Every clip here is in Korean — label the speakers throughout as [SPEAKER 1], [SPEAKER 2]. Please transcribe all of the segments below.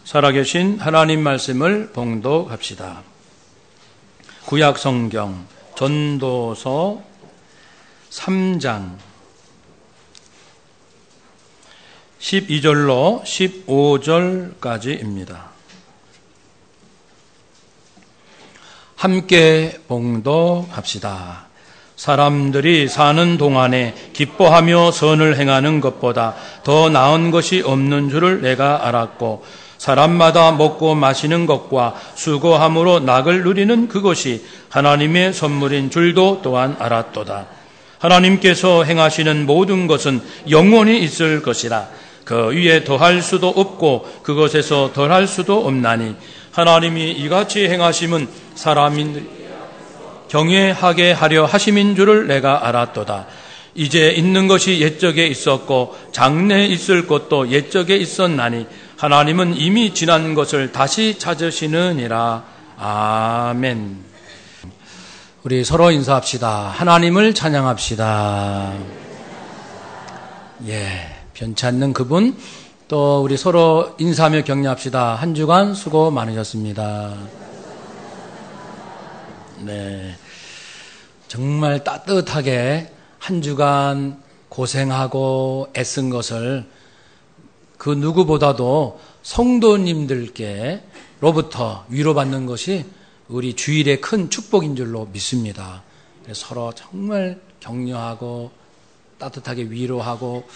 [SPEAKER 1] 살아계신 하나님 말씀을 봉독합시다. 구약 성경 전도서 3장 12절로 15절까지입니다. 함께 봉독합시다. 사람들이 사는 동안에 기뻐하며 선을 행하는 것보다 더 나은 것이 없는 줄을 내가 알았고, 사람마다 먹고 마시는 것과 수고함으로 낙을 누리는 그것이 하나님의 선물인 줄도 또한 알았도다. 하나님께서 행하시는 모든 것은 영원히 있을 것이라. 그 위에 더할 수도 없고 그것에서 덜할 수도 없나니, 하나님이 이같이 행하심은 사람인 경외하게 하려 하심인 줄을 내가 알았도다. 이제 있는 것이 옛적에 있었고 장래에 있을 것도 옛적에 있었나니, 하나님은 이미 지난 것을 다시 찾으시느니라. 아멘. 우리 서로 인사합시다. 하나님을 찬양합시다. 변치 않는 그분, 또 우리 서로 인사하며 격려합시다. 한 주간 수고 많으셨습니다. 정말 따뜻하게 한 주간 고생하고 애쓴 것을 그 누구보다도 성도님들께로부터 위로받는 것이 우리 주일의 큰 축복인 줄로 믿습니다. 그래서 서로 정말 격려하고 따뜻하게 위로하고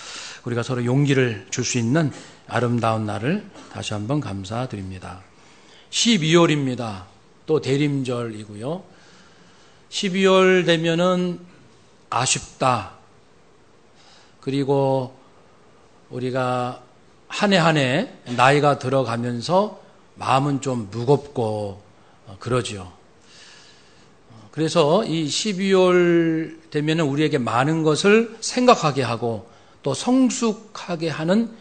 [SPEAKER 1] 우리가 서로 용기를 줄 수 있는 아름다운 날을 다시 한번 감사드립니다. 12월입니다. 또 대림절이고요. 12월 되면은 아쉽다. 그리고 우리가 한 해 한 해 나이가 들어가면서 마음은 좀 무겁고 그러지요. 그래서 이 12월 되면은 우리에게 많은 것을 생각하게 하고 또 성숙하게 하는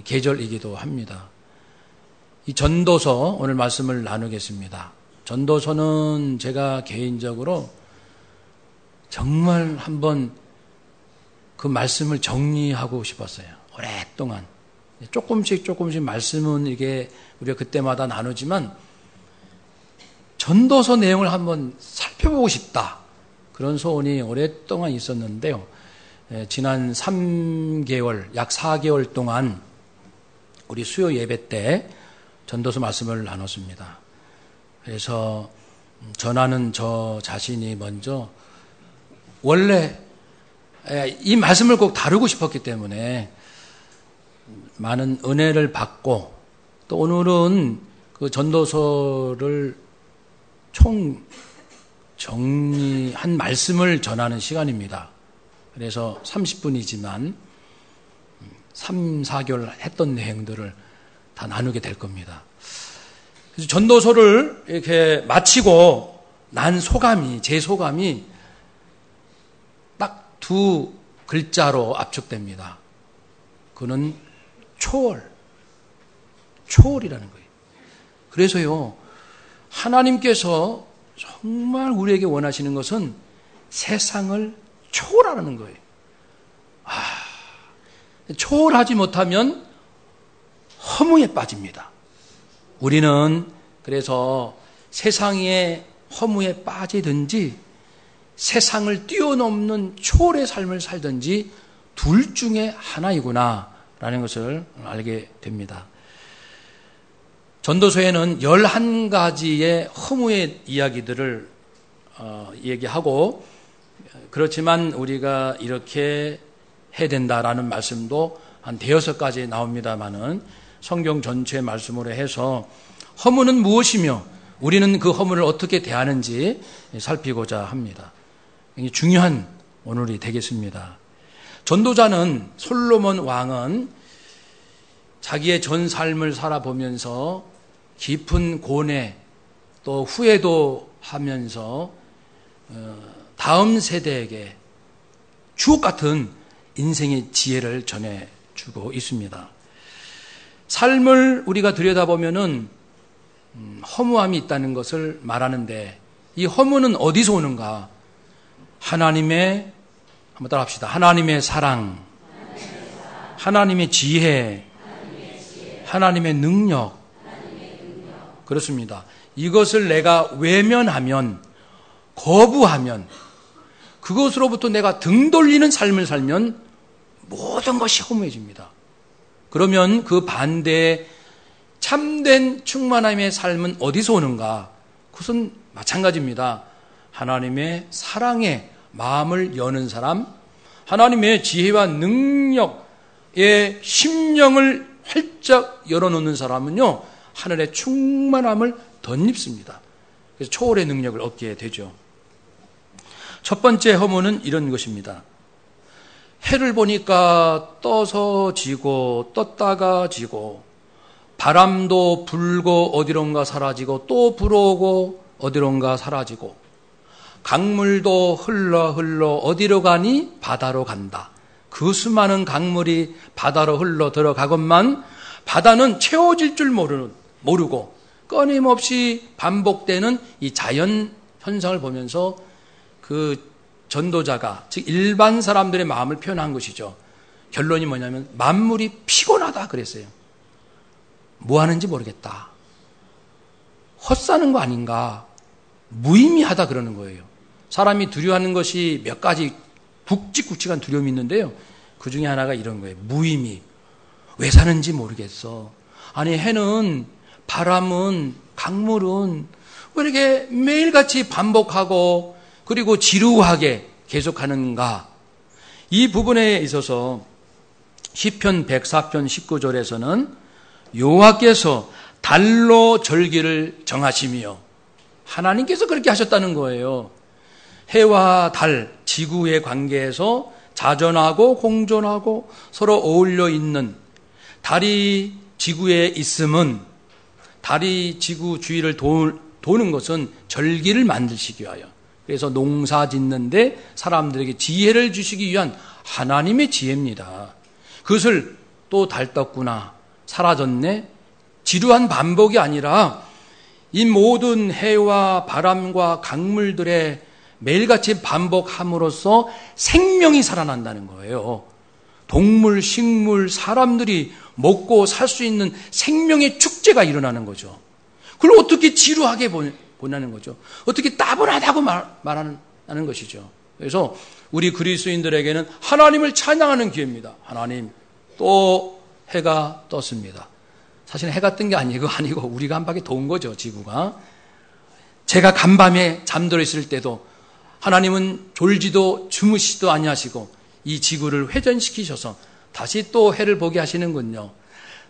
[SPEAKER 1] 계절이기도 합니다. 이 전도서 오늘 말씀을 나누겠습니다. 전도서는 제가 개인적으로 정말 한번 그 말씀을 정리하고 싶었어요. 오랫동안. 조금씩 말씀은 이게 우리가 그때마다 나누지만 전도서 내용을 한번 살펴보고 싶다. 그런 소원이 오랫동안 있었는데요. 지난 3개월, 약 4개월 동안 우리 수요 예배 때 전도서 말씀을 나눴습니다. 그래서 전하는 저 자신이 먼저 원래 이 말씀을 꼭 다루고 싶었기 때문에 많은 은혜를 받고, 또 오늘은 그 전도서를 총 정리한 말씀을 전하는 시간입니다. 그래서 30분이지만 3, 4개월 했던 내용들을 다 나누게 될 겁니다. 그래서 전도서를 이렇게 마치고 난 소감이, 제 소감이 딱 두 글자로 압축됩니다. 그는 초월이라는 거예요. 그래서요, 하나님께서 정말 우리에게 원하시는 것은 세상을 초월하는 거예요. 초월하지 못하면 허무에 빠집니다. 우리는 그래서 세상의 허무에 빠지든지 세상을 뛰어넘는 초월의 삶을 살든지 둘 중에 하나이구나 라는 것을 알게 됩니다. 전도서에는 11가지의 허무의 이야기들을 얘기하고, 그렇지만 우리가 이렇게 해야 된다라는 말씀도 한 5가지 나옵니다마는 성경 전체 말씀으로 해서 허무는 무엇이며 우리는 그 허무를 어떻게 대하는지 살피고자 합니다. 굉장히 중요한 오늘이 되겠습니다. 전도자는, 솔로몬 왕은 자기의 전 삶을 살아보면서 깊은 고뇌 또 후회도 하면서 다음 세대에게 주옥 같은 인생의 지혜를 전해주고 있습니다. 삶을 우리가 들여다보면은 허무함이 있다는 것을 말하는데, 이 허무는 어디서 오는가? 하나님의, 한번 따라 합시다. 하나님의 사랑, 하나님의 지혜, 하나님의 능력, 그렇습니다. 이것을 내가 외면하면, 거부하면, 그것으로부터 내가 등 돌리는 삶을 살면 모든 것이 허무해집니다. 그러면 그 반대에 참된 충만함의 삶은 어디서 오는가? 그것은 마찬가지입니다. 하나님의 사랑에 마음을 여는 사람, 하나님의 지혜와 능력의 심령을 활짝 열어놓는 사람은요, 하늘의 충만함을 덧입습니다. 그래서 초월의 능력을 얻게 되죠. 첫 번째 허무는 이런 것입니다. 해를 보니까 떠서 지고 떴다가 지고, 바람도 불고 어디론가 사라지고 또 불어오고 어디론가 사라지고, 강물도 흘러 어디로 가니? 바다로 간다. 그 수많은 강물이 바다로 흘러 들어가건만 바다는 채워질 줄 모르고 끊임없이 반복되는 이 자연 현상을 보면서 그 전도자가, 즉 일반 사람들의 마음을 표현한 것이죠. 결론이 뭐냐면 만물이 피곤하다 그랬어요. 뭐 하는지 모르겠다. 헛사는 거 아닌가. 무의미하다 그러는 거예요. 사람이 두려워하는 것이 몇 가지 굵직굵직한 두려움이 있는데요. 그 중에 하나가 이런 거예요. 무의미. 왜 사는지 모르겠어. 아니, 해는, 바람은, 강물은 왜 이렇게 매일같이 반복하고 그리고 지루하게 계속하는가. 이 부분에 있어서 시편 104편 19절에서는 여호와께서 달로 절기를 정하시며, 하나님께서 그렇게 하셨다는 거예요. 해와 달, 지구의 관계에서 자전하고 공존하고 서로 어울려 있는, 달이 지구에 있음은, 달이 지구 주위를 도는 것은 절기를 만드시기 위하여, 그래서 농사 짓는데 사람들에게 지혜를 주시기 위한 하나님의 지혜입니다. 그것을 또 달 떴구나, 사라졌네, 지루한 반복이 아니라 이 모든 해와 바람과 강물들의 매일같이 반복함으로써 생명이 살아난다는 거예요. 동물, 식물, 사람들이 먹고 살 수 있는 생명의 축제가 일어나는 거죠. 그걸 어떻게 지루하게 보냐는 거죠. 어떻게 따분하다고 말하는 것이죠. 그래서 우리 그리스도인들에게는 하나님을 찬양하는 기회입니다. 하나님, 또 해가 떴습니다. 사실 해가 뜬 게 아니고 우리가 한 바퀴 도운 거죠, 지구가. 제가 간밤에 잠들어 있을 때도 하나님은 졸지도 주무시지도 아니하시고 이 지구를 회전시키셔서 다시 또 해를 보게 하시는군요.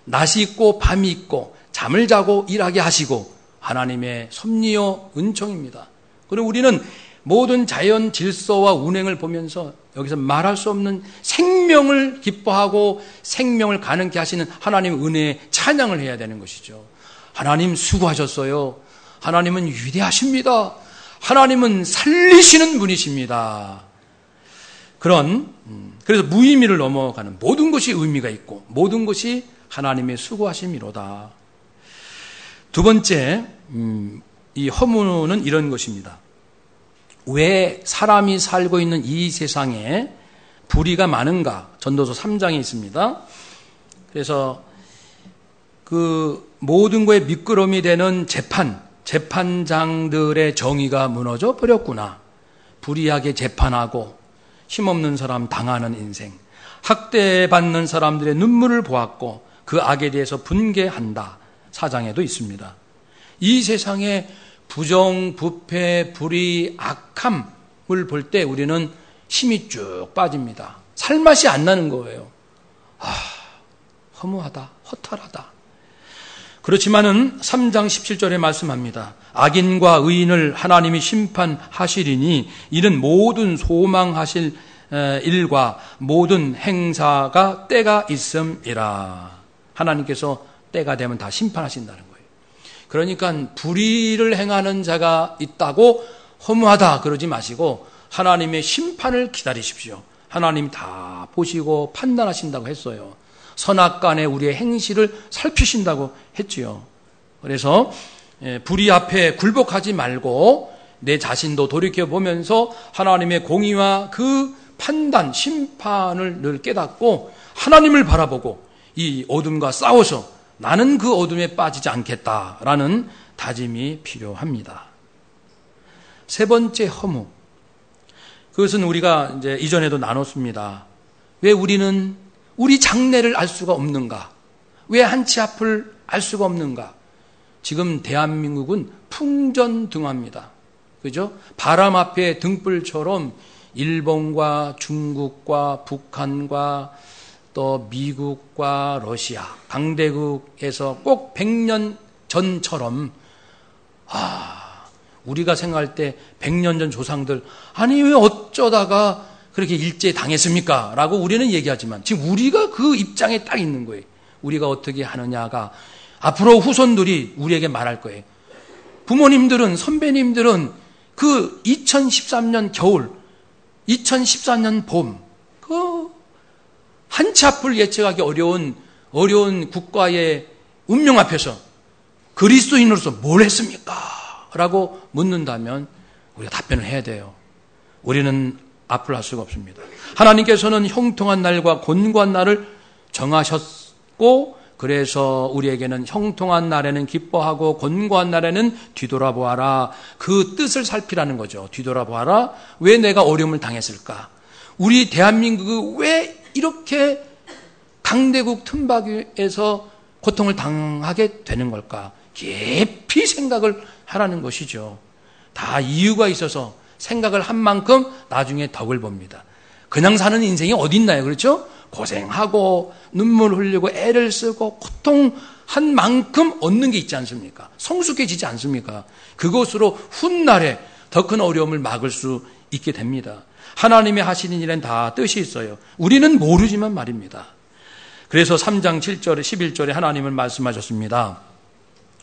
[SPEAKER 1] 낮이 있고 밤이 있고 잠을 자고 일하게 하시고 하나님의 섭리요 은총입니다. 그리고 우리는 모든 자연 질서와 운행을 보면서 여기서 말할 수 없는 생명을 기뻐하고 생명을 가능케 하시는 하나님의 은혜에 찬양을 해야 되는 것이죠. 하나님 수고하셨어요. 하나님은 위대하십니다. 하나님은 살리시는 분이십니다. 그래서 무의미를 넘어가는 모든 것이 의미가 있고 모든 것이 하나님의 수고하심이로다. 두 번째, 이 허무는 이런 것입니다. 왜 사람이 살고 있는 이 세상에 불의가 많은가? 전도서 3장에 있습니다. 그래서 그 모든 것에 미끄럼이 되는 재판장들의 정의가 무너져 버렸구나. 불의하게 재판하고 힘없는 사람 당하는 인생, 학대받는 사람들의 눈물을 보았고 그 악에 대해서 분개한다. 4장에도 있습니다. 이 세상에 부정, 부패, 불의, 악함을 볼 때 우리는 힘이 쭉 빠집니다. 살맛이 안 나는 거예요. 허무하다, 허탈하다. 그렇지만은 3장 17절에 말씀합니다. 악인과 의인을 하나님이 심판하시리니 이는 모든 소망하실 일과 모든 행사가 때가 있음이라. 하나님께서 때가 되면 다 심판하신다는 거예요. 그러니까 불의를 행하는 자가 있다고 허무하다 그러지 마시고 하나님의 심판을 기다리십시오. 하나님이 다 보시고 판단하신다고 했어요. 선악간에 우리의 행실을 살피신다고 했지요. 그래서 불의 앞에 굴복하지 말고 내 자신도 돌이켜보면서 하나님의 공의와 그 판단, 심판을 늘 깨닫고 하나님을 바라보고 이 어둠과 싸워서 나는 그 어둠에 빠지지 않겠다라는 다짐이 필요합니다. 세 번째 허무. 그것은 우리가 이제 이전에도 나눴습니다. 왜 우리는 우리 장래를 알 수가 없는가? 왜 한치 앞을 알 수가 없는가? 지금 대한민국은 풍전등화입니다. 그죠? 바람 앞에 등불처럼 일본과 중국과 북한과 또 미국과 러시아, 강대국에서 꼭 100년 전처럼 우리가 생각할 때 100년 전 조상들 아니 왜 어쩌다가 그렇게 일제 당했습니까? 라고 우리는 얘기하지만 지금 우리가 그 입장에 딱 있는 거예요. 우리가 어떻게 하느냐가 앞으로 후손들이 우리에게 말할 거예요. 부모님들은, 선배님들은 그 2013년 겨울, 2014년 봄, 그 한치 앞을 예측하기 어려운 국가의 운명 앞에서 그리스도인으로서 뭘 했습니까? 라고 묻는다면 우리가 답변을 해야 돼요. 우리는 앞을 할 수가 없습니다. 하나님께서는 형통한 날과 곤고한 날을 정하셨고 그래서 우리에게는 형통한 날에는 기뻐하고 곤고한 날에는 뒤돌아보아라. 그 뜻을 살피라는 거죠. 뒤돌아보아라. 왜 내가 어려움을 당했을까? 우리 대한민국이 왜 이렇게 강대국 틈바귀에서 고통을 당하게 되는 걸까? 깊이 생각을 하라는 것이죠. 다 이유가 있어서 생각을 한 만큼 나중에 덕을 봅니다. 그냥 사는 인생이 어디 있나요? 그렇죠? 고생하고 눈물 흘리고 애를 쓰고 고통한 만큼 얻는 게 있지 않습니까? 성숙해지지 않습니까? 그것으로 훗날에 더 큰 어려움을 막을 수 있게 됩니다. 하나님의 하시는 일엔 다 뜻이 있어요. 우리는 모르지만 말입니다. 그래서 3장 7절에 11절에 하나님은 말씀하셨습니다.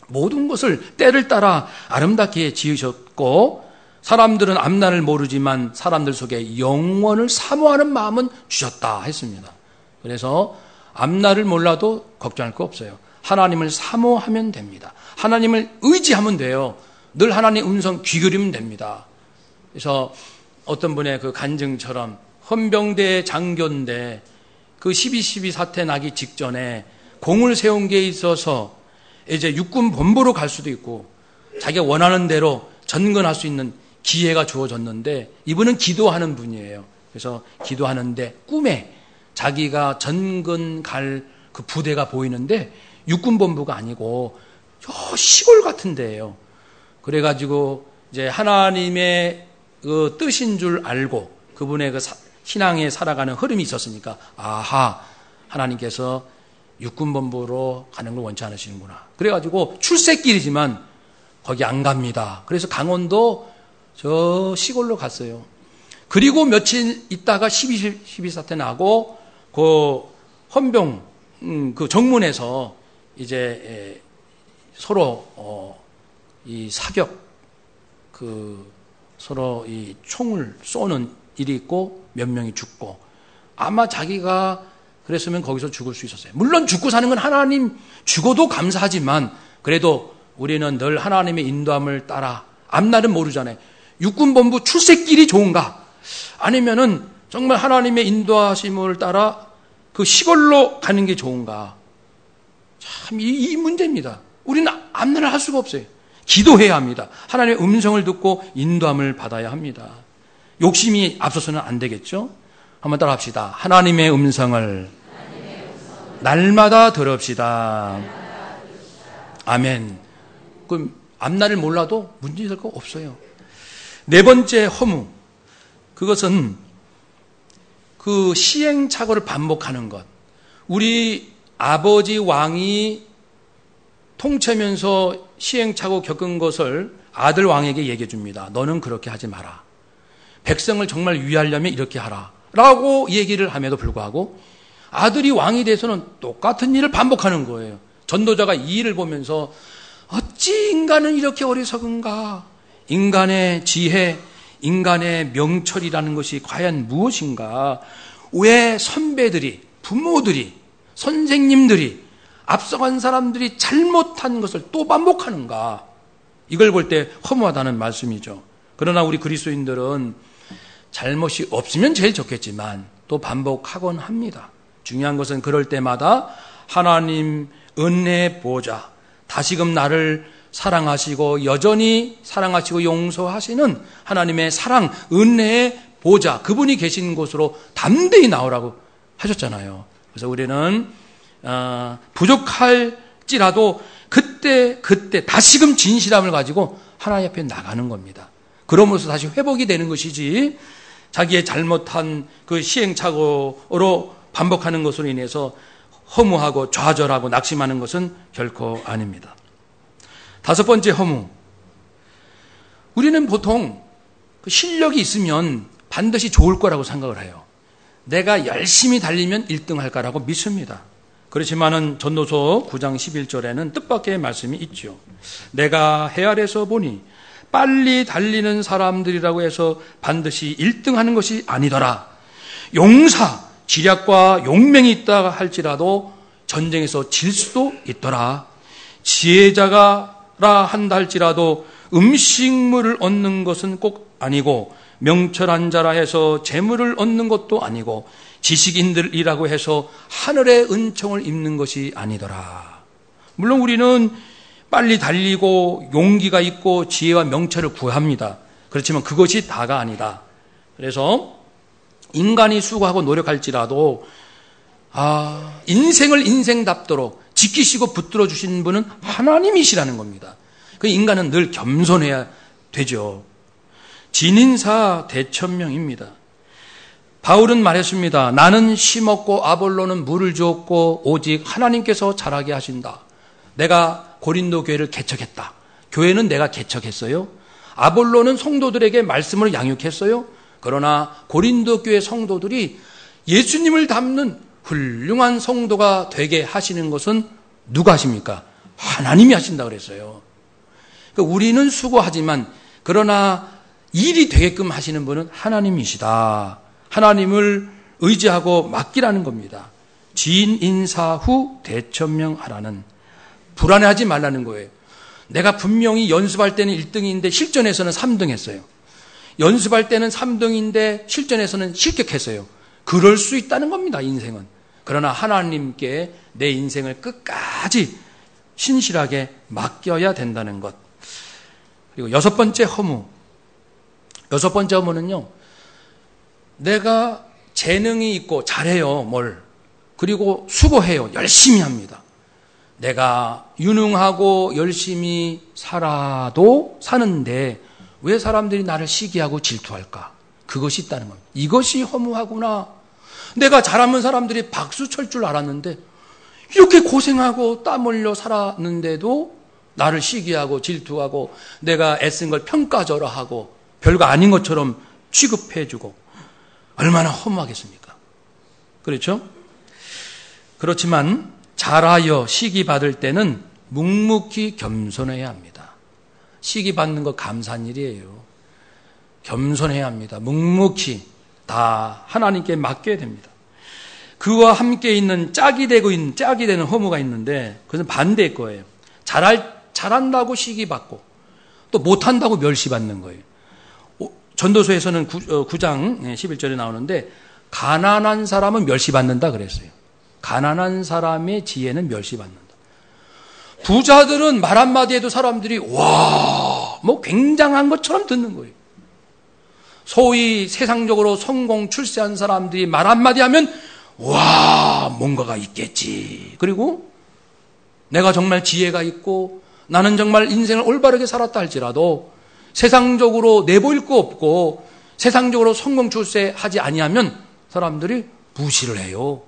[SPEAKER 1] 모든 것을 때를 따라 아름답게 지으셨고 사람들은 앞날을 모르지만 사람들 속에 영원을 사모하는 마음은 주셨다 했습니다. 그래서 앞날을 몰라도 걱정할 거 없어요. 하나님을 사모하면 됩니다. 하나님을 의지하면 돼요. 늘 하나님의 음성 귀 기울이면 됩니다. 그래서 어떤 분의 그 간증처럼 헌병대 장교인데 그 12.12 사태 나기 직전에 공을 세운 게 있어서 이제 육군 본부로 갈 수도 있고 자기가 원하는 대로 전근할 수 있는 기회가 주어졌는데 이분은 기도하는 분이에요. 그래서 기도하는데 꿈에 자기가 전근 갈 그 부대가 보이는데 육군 본부가 아니고 저 시골 같은 데예요. 그래가지고 이제 하나님의 그 뜻인 줄 알고 그분의 그 신앙에 살아가는 흐름이 있었으니까 아하 하나님께서 육군본부로 가는 걸 원치 않으시는구나. 그래가지고 출세길이지만 거기 안 갑니다. 그래서 강원도 저 시골로 갔어요. 그리고 며칠 있다가 12 사태 나고 그 헌병 그 정문에서 이제 서로 이 사격 그 서로 이 총을 쏘는 일이 있고 몇 명이 죽고 아마 자기가 그랬으면 거기서 죽을 수 있었어요. 물론 죽고 사는 건 하나님 죽어도 감사하지만 그래도 우리는 늘 하나님의 인도함을 따라 앞날은 모르잖아요. 육군본부 출세길이 좋은가? 아니면은 정말 하나님의 인도하심을 따라 그 시골로 가는 게 좋은가? 참 이 문제입니다. 우리는 앞날을 할 수가 없어요. 기도해야 합니다. 하나님의 음성을 듣고 인도함을 받아야 합니다. 욕심이 앞서서는 안 되겠죠? 한번 따라 합시다. 하나님의 음성을 날마다 들읍시다. 아멘. 그럼 앞날을 몰라도 문제될 거 없어요. 네 번째 허무. 그것은 그 시행착오를 반복하는 것. 우리 아버지 왕이 통치하면서 시행착오 겪은 것을 아들 왕에게 얘기해 줍니다. 너는 그렇게 하지 마라. 백성을 정말 위하려면 이렇게 하라. 라고 얘기를 함에도 불구하고 아들이 왕이 돼서는 똑같은 일을 반복하는 거예요. 전도자가 이 일을 보면서 어찌 인간은 이렇게 어리석은가? 인간의 지혜, 인간의 명철이라는 것이 과연 무엇인가? 왜 선배들이, 부모들이, 선생님들이, 앞서간 사람들이 잘못한 것을 또 반복하는가? 이걸 볼 때 허무하다는 말씀이죠. 그러나 우리 그리스도인들은 잘못이 없으면 제일 좋겠지만 또 반복하곤 합니다. 중요한 것은 그럴 때마다 하나님 은혜의 보좌, 다시금 나를 사랑하시고 여전히 사랑하시고 용서하시는 하나님의 사랑, 은혜의 보좌, 그분이 계신 곳으로 담대히 나오라고 하셨잖아요. 그래서 우리는 부족할지라도 그때 다시금 진실함을 가지고 하나님 앞에 나가는 겁니다. 그러면서 다시 회복이 되는 것이지, 자기의 잘못한 그 시행착오로 반복하는 것으로 인해서 허무하고 좌절하고 낙심하는 것은 결코 아닙니다. 다섯 번째 허무. 우리는 보통 그 실력이 있으면 반드시 좋을 거라고 생각을 해요. 내가 열심히 달리면 1등 할 거라고 믿습니다. 그렇지만은 전도서 9장 11절에는 뜻밖의 말씀이 있죠. 내가 해 아래서 보니 빨리 달리는 사람들이라고 해서 반드시 1등 하는 것이 아니더라. 용사, 지략과 용맹이 있다 할지라도 전쟁에서 질 수도 있더라. 지혜자가 한다 할지라도 음식물을 얻는 것은 꼭 아니고, 명철한 자라 해서 재물을 얻는 것도 아니고, 지식인들이라고 해서 하늘의 은총을 입는 것이 아니더라. 물론 우리는 빨리 달리고 용기가 있고 지혜와 명철을 구합니다. 그렇지만 그것이 다가 아니다. 그래서 인간이 수고하고 노력할지라도 인생을 인생답도록 지키시고 붙들어 주신 분은 하나님이시라는 겁니다. 그 인간은 늘 겸손해야 되죠. 진인사 대천명입니다. 바울은 말했습니다. 나는 심었고 아볼로는 물을 주었고 오직 하나님께서 자라게 하신다. 내가 고린도 교회를 개척했다. 교회는 내가 개척했어요. 아볼로는 성도들에게 말씀을 양육했어요. 그러나 고린도 교회 성도들이 예수님을 닮는 훌륭한 성도가 되게 하시는 것은 누가 하십니까? 하나님이 하신다 그랬어요. 그러니까 우리는 수고하지만 그러나 일이 되게끔 하시는 분은 하나님이시다. 하나님을 의지하고 맡기라는 겁니다. 진인사 후 대천명하라는, 불안해하지 말라는 거예요. 내가 분명히 연습할 때는 1등인데 실전에서는 3등 했어요. 연습할 때는 3등인데 실전에서는 실격했어요. 그럴 수 있다는 겁니다, 인생은. 그러나 하나님께 내 인생을 끝까지 신실하게 맡겨야 된다는 것. 그리고 여섯 번째 허무는요, 내가 재능이 있고 잘해요, 그리고 수고해요, 열심히 합니다. 내가 유능하고 열심히 사는데 왜 사람들이 나를 시기하고 질투할까? 그것이 있다는 겁니다. 이것이 허무하구나. 내가 잘하면 사람들이 박수 칠 줄 알았는데 이렇게 고생하고 땀 흘려 살았는데도 나를 시기하고 질투하고 내가 애쓴 걸 평가절하하고 별거 아닌 것처럼 취급해주고, 얼마나 허무하겠습니까? 그렇죠? 그렇지만 잘하여 시기 받을 때는 묵묵히 겸손해야 합니다. 시기 받는 거 감사한 일이에요. 겸손해야 합니다. 묵묵히 다 하나님께 맡겨야 됩니다. 그와 함께 있는 짝이 되는 허무가 있는데, 그것은 반대의 거예요. 잘한다고 시기 받고 또 못한다고 멸시받는 거예요. 전도서에서는 9장 11절에 나오는데, 가난한 사람은 멸시받는다 그랬어요. 가난한 사람의 지혜는 멸시받는다. 부자들은 말 한마디 해도 사람들이 굉장한 것처럼 듣는 거예요. 소위 세상적으로 성공 출세한 사람들이 말 한마디 하면 뭔가가 있겠지. 그리고 내가 정말 지혜가 있고 나는 정말 인생을 올바르게 살았다 할지라도 세상적으로 내보일 거 없고 세상적으로 성공 출세하지 아니하면 사람들이 무시를 해요.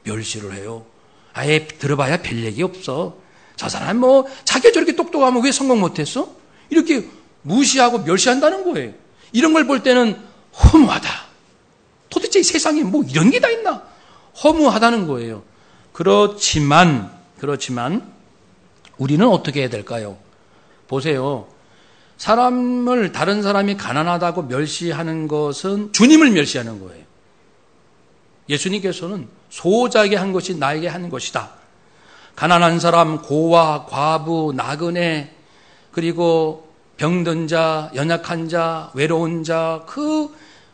[SPEAKER 1] 멸시를 해요. 아예 들어봐야 별 얘기 없어. 저 사람 자기가 저렇게 똑똑하면 왜 성공 못했어? 이렇게 무시하고 멸시한다는 거예요. 이런 걸 볼 때는 허무하다. 도대체 이 세상에 이런 게 다 있나? 허무하다는 거예요. 그렇지만 우리는 어떻게 해야 될까요? 보세요. 다른 사람이 가난하다고 멸시하는 것은 주님을 멸시하는 거예요. 예수님께서는 소자에게 한 것이 나에게 한 것이다. 가난한 사람, 고아, 과부, 나그네, 그리고 병든 자, 연약한 자, 외로운 자,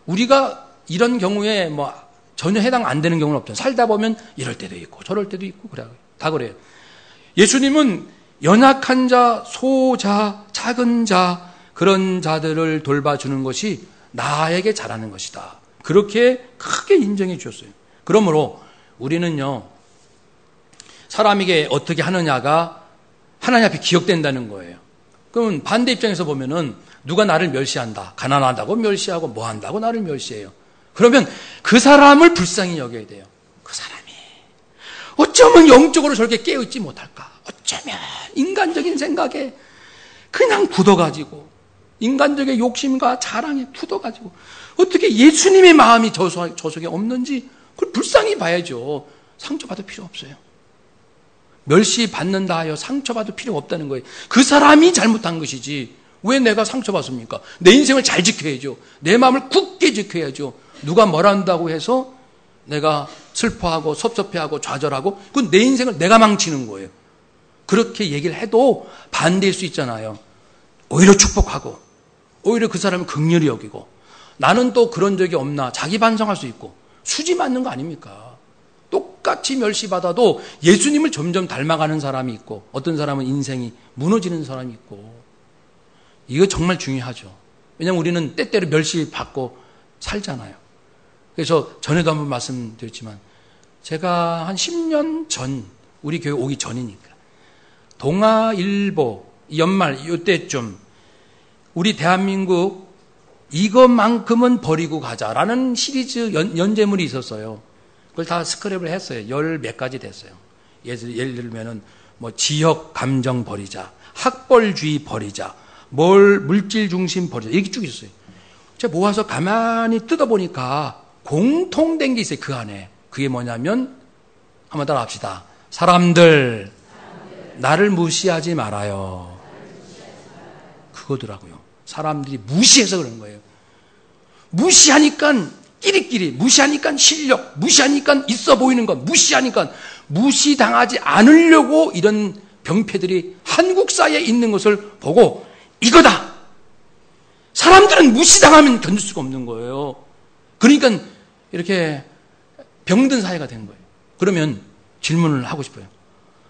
[SPEAKER 1] 우리가 이런 경우에 전혀 해당 안 되는 경우는 없죠. 살다 보면 이럴 때도 있고 저럴 때도 있고 다 그래요. 예수님은 연약한 자, 소자, 작은 자, 그런 자들을 돌봐주는 것이 나에게 잘하는 것이다. 그렇게 크게 인정해 주셨어요. 그러므로 우리는요, 사람에게 어떻게 하느냐가 하나님 앞에 기억된다는 거예요. 그러면 반대 입장에서 보면은 누가 나를 멸시한다. 가난하다고 멸시하고 뭐 한다고 나를 멸시해요. 그러면 그 사람을 불쌍히 여겨야 돼요. 그 사람이 어쩌면 영적으로 저렇게 깨어있지 못할까? 어쩌면 인간적인 생각에 그냥 굳어가지고 인간적인 욕심과 자랑에 굳어가지고 어떻게 예수님의 마음이 저 속에 없는지 그걸 불쌍히 봐야죠. 상처받을 필요 없어요. 멸시받는다 하여 상처받을 필요 없다는 거예요. 그 사람이 잘못한 것이지 왜 내가 상처받습니까? 내 인생을 잘 지켜야죠. 내 마음을 굳게 지켜야죠. 누가 뭘 한다고 해서 내가 슬퍼하고 섭섭해하고 좌절하고 그건 내 인생을 내가 망치는 거예요. 그렇게 얘기를 해도 반대일 수 있잖아요. 오히려 축복하고 오히려 그 사람을 긍휼히 여기고 나는 또 그런 적이 없나 자기 반성할 수 있고 수지 맞는 거 아닙니까? 똑같이 멸시받아도 예수님을 점점 닮아가는 사람이 있고 어떤 사람은 인생이 무너지는 사람이 있고 이거 정말 중요하죠. 왜냐하면 우리는 때때로 멸시받고 살잖아요. 그래서 전에도 한번 말씀드렸지만 제가 한 10년 전 우리 교회 오기 전이니까 동아일보 연말 이때쯤 우리 대한민국 이것만큼은 버리고 가자라는 시리즈 연재물이 있었어요. 그걸 다 스크랩을 했어요. 열 몇 가지 됐어요. 예를 들면은 뭐 지역 감정 버리자, 학벌주의 버리자, 물질 중심 버리자 이렇게 쭉 있었어요. 제가 모아서 가만히 뜯어보니까 공통된 게 있어요. 그 안에. 그게 뭐냐면 한번 따라 합시다. 사람들 나를 무시하지 말아요. 그거더라고요. 사람들이 무시해서 그런 거예요. 무시하니까 끼리끼리, 무시하니까 실력, 무시하니까 있어 보이는 것, 무시하니까 무시당하지 않으려고 이런 병폐들이 한국 사회에 있는 것을 보고 이거다. 사람들은 무시당하면 견딜 수가 없는 거예요. 그러니까 이렇게 병든 사회가 된 거예요. 그러면 질문을 하고 싶어요.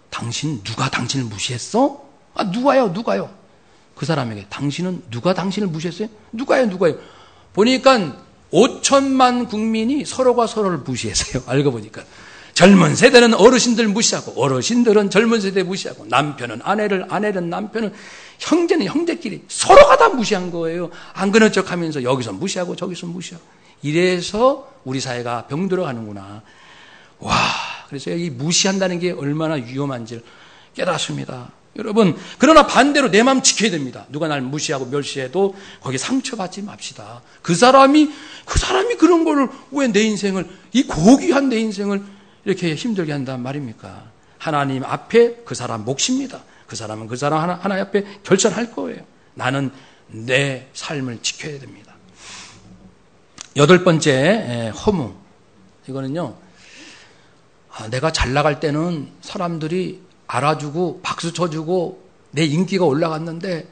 [SPEAKER 1] 당신 누가 당신을 무시했어? 아, 누가요? 그 사람에게 당신은 누가 당신을 무시했어요? 누가요? 보니까 5천만 국민이 서로가 서로를 무시했어요. 알고 보니까. 젊은 세대는 어르신들 무시하고 어르신들은 젊은 세대 무시하고 남편은 아내를, 아내는 남편을, 형제는 형제끼리 서로가 다 무시한 거예요. 안 그런 척하면서 여기서 무시하고 저기서 무시하고. 이래서 우리 사회가 병들어가는구나. 와, 그래서 이 무시한다는 게 얼마나 위험한지를 깨닫습니다. 여러분, 그러나 반대로 내 마음 지켜야 됩니다. 누가 날 무시하고 멸시해도 거기에 상처받지 맙시다. 그 사람이 그런 거를 왜 내 인생을, 이 고귀한 내 인생을 이렇게 힘들게 한단 말입니까? 하나님 앞에 그 사람 몫입니다. 그 사람은 그 사람 하나님 앞에 결정할 거예요. 나는 내 삶을 지켜야 됩니다. 8번째, 허무. 이거는요, 내가 잘 나갈 때는 사람들이 알아주고 박수 쳐주고 내 인기가 올라갔는데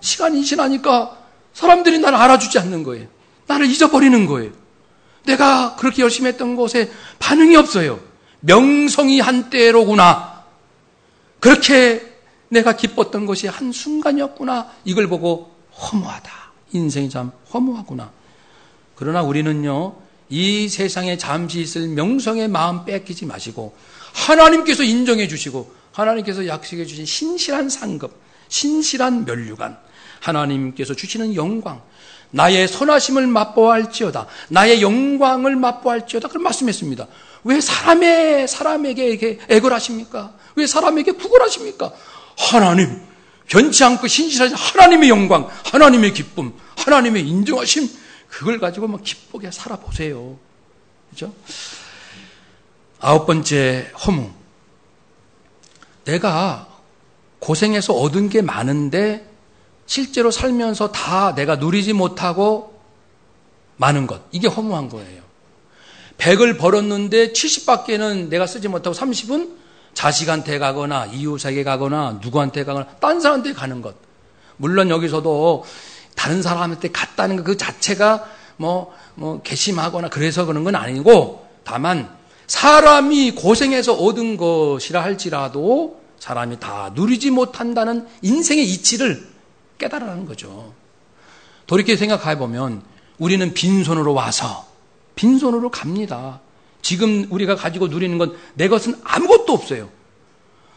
[SPEAKER 1] 시간이 지나니까 사람들이 나를 알아주지 않는 거예요. 나를 잊어버리는 거예요. 내가 그렇게 열심히 했던 것에 반응이 없어요. 명성이 한때로구나. 그렇게 내가 기뻤던 것이 한순간이었구나. 이걸 보고 허무하다. 인생이 참 허무하구나. 그러나 우리는요, 이 세상에 잠시 있을 명성의 마음 뺏기지 마시고 하나님께서 인정해 주시고 하나님께서 약속해 주신 신실한 상급, 신실한 면류관, 하나님께서 주시는 영광, 나의 선하심을 맛보할지어다, 나의 영광을 맛보할지어다. 그걸 말씀했습니다. 왜 사람에게 이렇게 애걸하십니까? 왜 사람에게 구걸하십니까? 하나님, 변치 않고 신실하신 하나님의 영광, 하나님의 기쁨, 하나님의 인정하심, 그걸 가지고 막 기쁘게 살아보세요. 그렇죠? 9번째, 허무. 내가 고생해서 얻은 게 많은데 실제로 살면서 다 내가 누리지 못하고 많은 것. 이게 허무한 거예요. 100을 벌었는데 70밖에는 내가 쓰지 못하고 30은 자식한테 가거나 이웃에게 가거나 누구한테 가거나 딴 사람한테 가는 것. 물론 여기서도 다른 사람한테 갔다는 것 그 자체가 괘씸하거나 그래서 그런 건 아니고, 다만 사람이 고생해서 얻은 것이라 할지라도 사람이 다 누리지 못한다는 인생의 이치를 깨달으라는 거죠. 돌이켜 생각해 보면 우리는 빈손으로 와서 빈손으로 갑니다. 지금 우리가 가지고 누리는 건 내 것은 아무것도 없어요.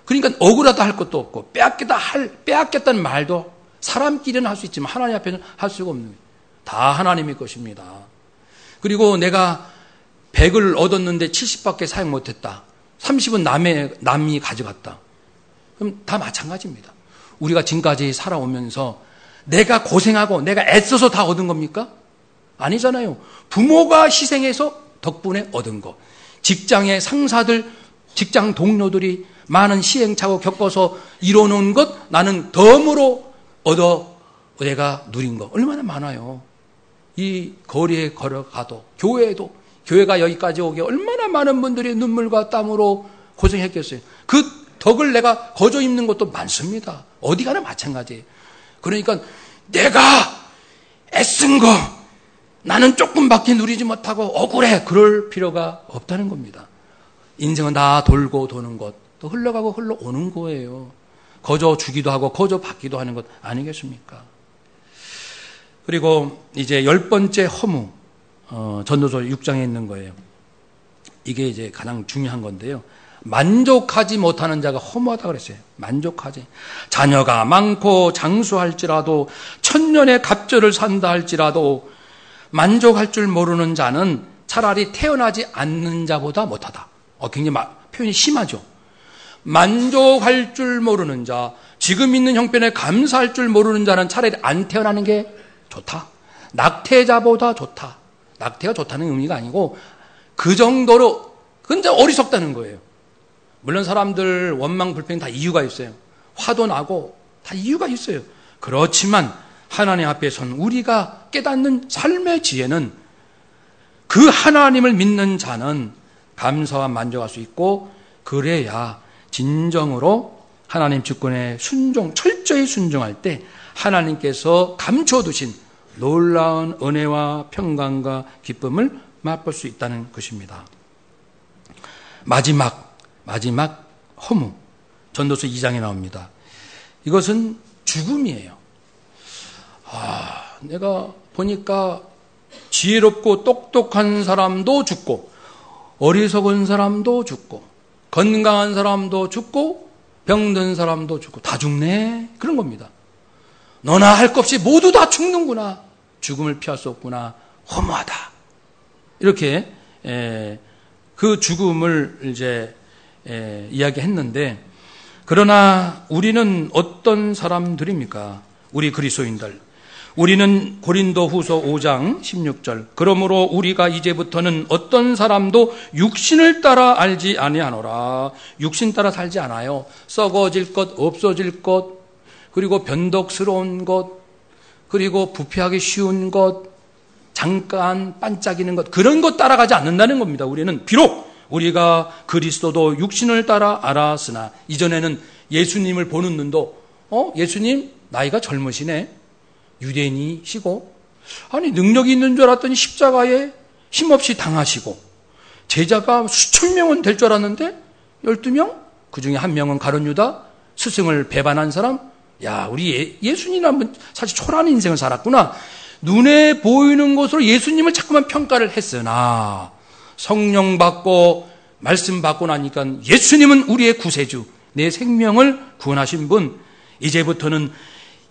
[SPEAKER 1] 그러니까 억울하다 할 것도 없고 빼앗겠다는 말도 사람끼리는 할 수 있지만 하나님 앞에는 할 수가 없는 거예요. 다 하나님의 것입니다. 그리고 내가 100을 얻었는데 70밖에 사용 못했다. 30은 남이 가져갔다. 그럼 다 마찬가지입니다. 우리가 지금까지 살아오면서 내가 고생하고 내가 애써서 다 얻은 겁니까? 아니잖아요. 부모가 희생해서 덕분에 얻은 것. 직장의 상사들, 직장 동료들이 많은 시행착오 겪어서 이뤄놓은 것, 나는 덤으로 얻어 내가 누린 것 얼마나 많아요. 이 거리에 걸어가도 교회가 여기까지 오게 얼마나 많은 분들이 눈물과 땀으로 고생했겠어요. 그 덕을 내가 거저 입는 것도 많습니다. 어디 가나 마찬가지예요. 그러니까 내가 애쓴 거 나는 조금밖에 누리지 못하고 억울해 그럴 필요가 없다는 겁니다. 인생은 다 돌고 도는 것, 또 흘러가고 흘러오는 거예요. 거저 주기도 하고 거저 받기도 하는 것 아니겠습니까? 그리고 이제 10번째 허무, 전도서 6장에 있는 거예요. 이게 이제 가장 중요한 건데요. 만족하지 못하는 자가 허무하다 그랬어요. 만족하지. 자녀가 많고 장수할지라도 천년의 갑절을 산다 할지라도 만족할 줄 모르는 자는 차라리 태어나지 않는 자보다 못하다. 굉장히 표현이 심하죠. 만족할 줄 모르는 자, 지금 있는 형편에 감사할 줄 모르는 자는 차라리 안 태어나는 게 좋다. 낙태자보다 좋다. 낙태가 좋다는 의미가 아니고 그 정도로 근데 어리석다는 거예요. 물론 사람들 원망 불평 다 이유가 있어요. 화도 나고 다 이유가 있어요. 그렇지만 하나님 앞에선 우리가 깨닫는 삶의 지혜는 그 하나님을 믿는 자는 감사와 만족할 수 있고 그래야 진정으로 하나님 주권에 철저히 순종할 때 하나님께서 감춰두신 놀라운 은혜와 평강과 기쁨을 맛볼 수 있다는 것입니다. 마지막 허무, 전도서 2장에 나옵니다. 이것은 죽음이에요. 내가 보니까 지혜롭고 똑똑한 사람도 죽고 어리석은 사람도 죽고 건강한 사람도 죽고 병든 사람도 죽고 다 죽네 그런 겁니다. 너나 할 것 없이 모두 다 죽는구나. 죽음을 피할 수 없구나. 허무하다. 이렇게 그 죽음을 이제 이야기했는데 그러나 우리는 어떤 사람들입니까? 우리 그리스도인들. 우리는 고린도후서 5장 16절 그러므로 우리가 이제부터는 어떤 사람도 육신을 따라 알지 아니하노라. 육신 따라 살지 않아요. 썩어질 것, 없어질 것, 그리고 변덕스러운 것, 그리고 부패하기 쉬운 것, 잠깐 반짝이는 것 그런 것 따라가지 않는다는 겁니다. 우리는 비록 우리가 그리스도도 육신을 따라 알았으나 이전에는 예수님을 보는 눈도 예수님 나이가 젊으시네. 유대인이시고 아니 능력이 있는 줄 알았더니 십자가에 힘없이 당하시고 제자가 수천 명은 될 줄 알았는데 12명? 그중에 한 명은 가룟 유다 스승을 배반한 사람. 야 우리 예수님은 사실 초라한 인생을 살았구나. 눈에 보이는 것으로 예수님을 자꾸만 평가를 했으나 성령 받고 말씀 받고 나니까 예수님은 우리의 구세주, 내 생명을 구원하신 분. 이제부터는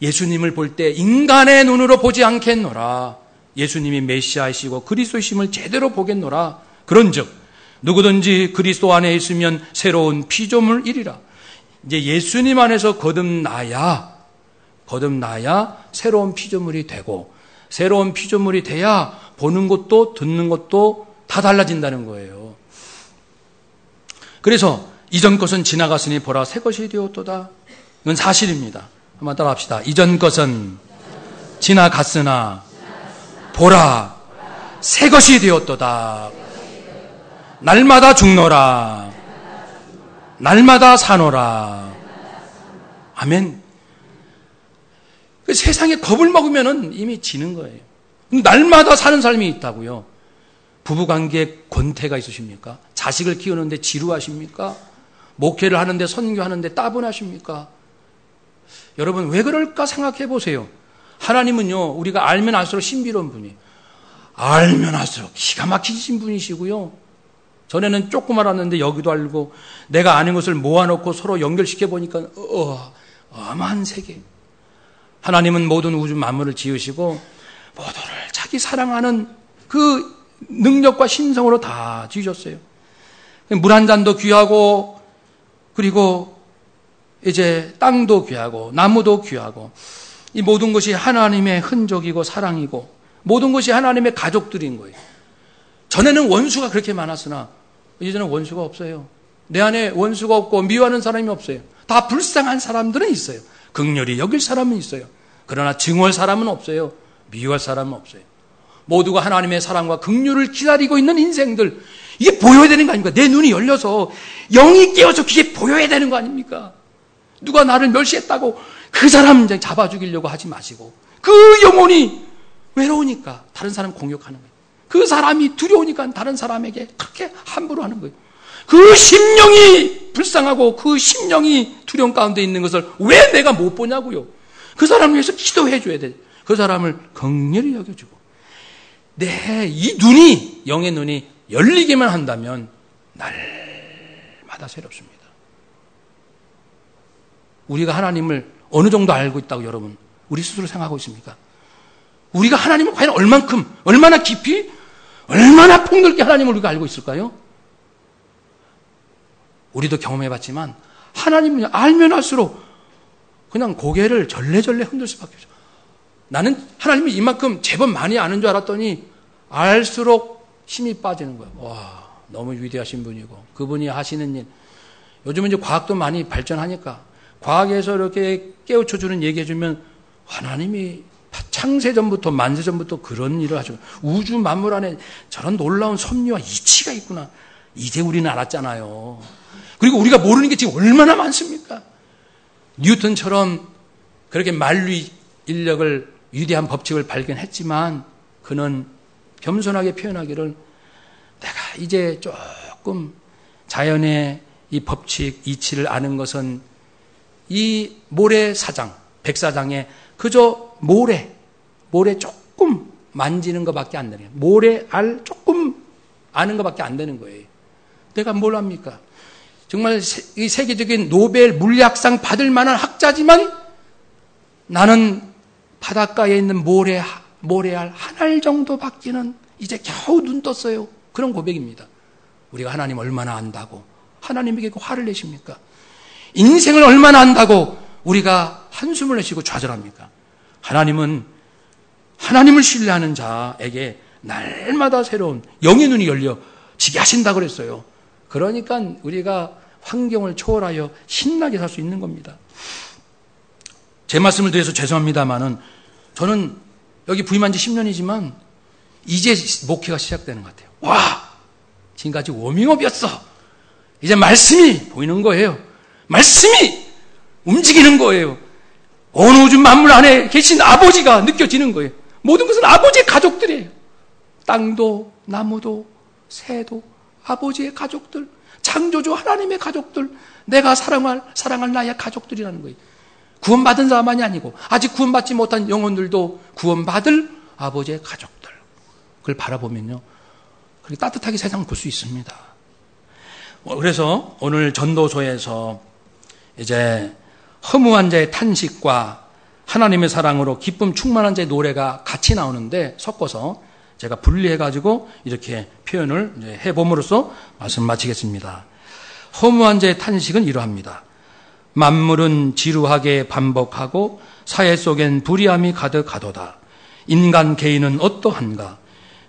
[SPEAKER 1] 예수님을 볼 때 인간의 눈으로 보지 않겠노라. 예수님이 메시아이시고 그리스도이심을 제대로 보겠노라. 그런즉 누구든지 그리스도 안에 있으면 새로운 피조물이리라. 이제 예수님 안에서 거듭나야 새로운 피조물이 되고 새로운 피조물이 돼야 보는 것도 듣는 것도 다 달라진다는 거예요. 그래서 이전 것은 지나갔으니 보라 새 것이 되었도다. 이건 사실입니다. 한번 따라합시다. 이전 것은 지나갔으나 보라 새 것이 되었도다. 날마다 죽노라. 날마다 사노라. 아멘. 세상에 겁을 먹으면 이미 지는 거예요. 날마다 사는 삶이 있다고요. 부부관계에 권태가 있으십니까? 자식을 키우는데 지루하십니까? 목회를 하는데 선교하는데 따분하십니까? 여러분 왜 그럴까 생각해 보세요. 하나님은요 우리가 알면 알수록 신비로운 분이에요. 알면 알수록 기가 막히신 분이시고요. 전에는 조금 알았는데 여기도 알고 내가 아는 것을 모아놓고 서로 연결시켜 보니까 어마한 세계. 하나님은 모든 우주 만물을 지으시고 모두를 자기 사랑하는 그 능력과 신성으로 다 지으셨어요. 물 한 잔도 귀하고 그리고 이제 땅도 귀하고 나무도 귀하고 이 모든 것이 하나님의 흔적이고 사랑이고 모든 것이 하나님의 가족들인 거예요. 전에는 원수가 그렇게 많았으나 이제는 원수가 없어요. 내 안에 원수가 없고 미워하는 사람이 없어요. 다 불쌍한 사람들은 있어요. 긍휼히 여길 사람은 있어요. 그러나 증오할 사람은 없어요. 미워할 사람은 없어요. 모두가 하나님의 사랑과 긍휼을 기다리고 있는 인생들, 이게 보여야 되는 거 아닙니까? 내 눈이 열려서 영이 깨어서 그게 보여야 되는 거 아닙니까? 누가 나를 멸시했다고 그 사람 이제 잡아 죽이려고 하지 마시고 그 영혼이 외로우니까 다른 사람 공격하는 거예요. 그 사람이 두려우니까 다른 사람에게 그렇게 함부로 하는 거예요. 그 심령이 불쌍하고 그 심령이 두려움 가운데 있는 것을 왜 내가 못 보냐고요. 그 사람을 위해서 기도해 줘야 돼. 그 사람을 긍휼히 여겨주고 내 이 눈이 영의 눈이 열리기만 한다면 날마다 새롭습니다. 우리가 하나님을 어느 정도 알고 있다고 여러분 우리 스스로 생각하고 있습니까? 우리가 하나님을 과연 얼만큼 얼마나 깊이 얼마나 폭넓게 하나님을 우리가 알고 있을까요? 우리도 경험해봤지만 하나님을 알면 할수록 그냥 고개를 절레절레 흔들 수밖에 없어요. 나는 하나님을 이만큼 제법 많이 아는 줄 알았더니 알수록 힘이 빠지는 거예요. 와, 너무 위대하신 분이고 그분이 하시는 일. 요즘은 이제 과학도 많이 발전하니까 과학에서 이렇게 깨우쳐주는 얘기해주면 하나님이 창세전부터 만세전부터 그런 일을 하죠. 우주 만물 안에 저런 놀라운 섭리와 이치가 있구나. 이제 우리는 알았잖아요. 그리고 우리가 모르는 게 지금 얼마나 많습니까? 뉴턴처럼 그렇게 만류 인력을 위대한 법칙을 발견했지만 그는 겸손하게 표현하기를 내가 이제 조금 자연의 이 법칙 이치를 아는 것은 이 모래사장, 백사장에 그저 모래 조금 만지는 것밖에 안 되는 거예요. 모래알 조금 아는 것밖에 안 되는 거예요. 내가 뭘 합니까? 정말 이 세계적인 노벨 물리학상 받을 만한 학자지만 나는 바닷가에 있는 모래알 한 알 정도밖에는 이제 겨우 눈 떴어요. 그런 고백입니다. 우리가 하나님 얼마나 안다고 하나님에게 화를 내십니까? 인생을 얼마나 안다고 우리가 한숨을 내쉬고 좌절합니까? 하나님은 하나님을 신뢰하는 자에게 날마다 새로운 영의 눈이 열려지게 하신다고 그랬어요. 그러니까 우리가 환경을 초월하여 신나게 살 수 있는 겁니다. 제 말씀을 드려서 죄송합니다만은 저는 여기 부임한 지 10년이지만 이제 목회가 시작되는 것 같아요. 와! 지금까지 워밍업이었어. 이제 말씀이 보이는 거예요. 말씀이 움직이는 거예요. 온 우주 만물 안에 계신 아버지가 느껴지는 거예요. 모든 것은 아버지의 가족들이에요. 땅도 나무도 새도 아버지의 가족들, 창조주 하나님의 가족들, 내가 사랑할 나의 가족들이라는 거예요. 구원받은 자만이 아니고 아직 구원받지 못한 영혼들도 구원받을 아버지의 가족들. 그걸 바라보면요, 그렇게 따뜻하게 세상을 볼 수 있습니다. 그래서 오늘 전도서에서 이제 허무한 자의 탄식과 하나님의 사랑으로 기쁨 충만한 자의 노래가 같이 나오는데 섞어서 제가 분리해가지고 이렇게 표현을 이제 해봄으로써 말씀 마치겠습니다. 허무한 자의 탄식은 이러합니다. 만물은 지루하게 반복하고 사회 속엔 불의함이 가득하도다. 인간 개인은 어떠한가?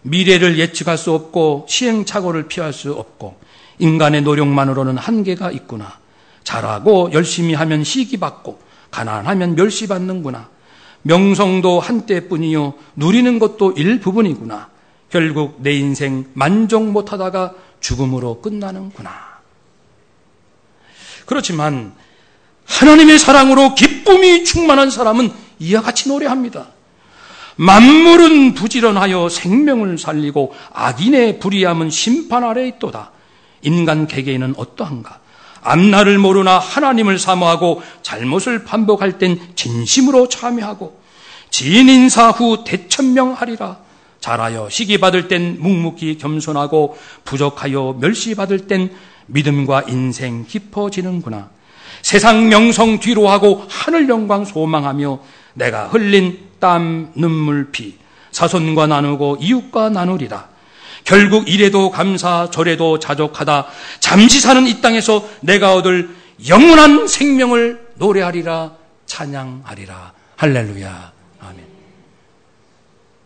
[SPEAKER 1] 미래를 예측할 수 없고 시행착오를 피할 수 없고 인간의 노력만으로는 한계가 있구나. 잘하고 열심히 하면 시기받고 가난하면 멸시받는구나. 명성도 한때뿐이요 누리는 것도 일부분이구나. 결국 내 인생 만족 못하다가 죽음으로 끝나는구나. 그렇지만 하나님의 사랑으로 기쁨이 충만한 사람은 이와 같이 노래합니다. 만물은 부지런하여 생명을 살리고 악인의 불의함은 심판 아래 있도다. 인간 개개인은 어떠한가? 앞날을 모르나 하나님을 사모하고 잘못을 반복할 땐 진심으로 참여하고 지인 인사 후 대천명하리라. 잘하여 시기받을 땐 묵묵히 겸손하고 부족하여 멸시받을 땐 믿음과 인생 깊어지는구나. 세상 명성 뒤로 하고 하늘 영광 소망하며 내가 흘린 땀 눈물 피 사손과 나누고 이웃과 나누리라. 결국 이래도 감사 저래도 자족하다 잠시 사는 이 땅에서 내가 얻을 영원한 생명을 노래하리라 찬양하리라. 할렐루야. 아멘.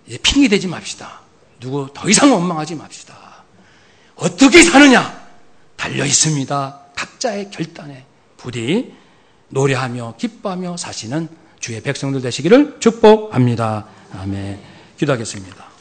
[SPEAKER 1] 이제 핑계대지 맙시다. 누구 더 이상 원망하지 맙시다. 어떻게 사느냐 달려 있습니다. 각자의 결단에 부디 노래하며 기뻐하며 사시는 주의 백성들 되시기를 축복합니다. 아멘. 기도하겠습니다.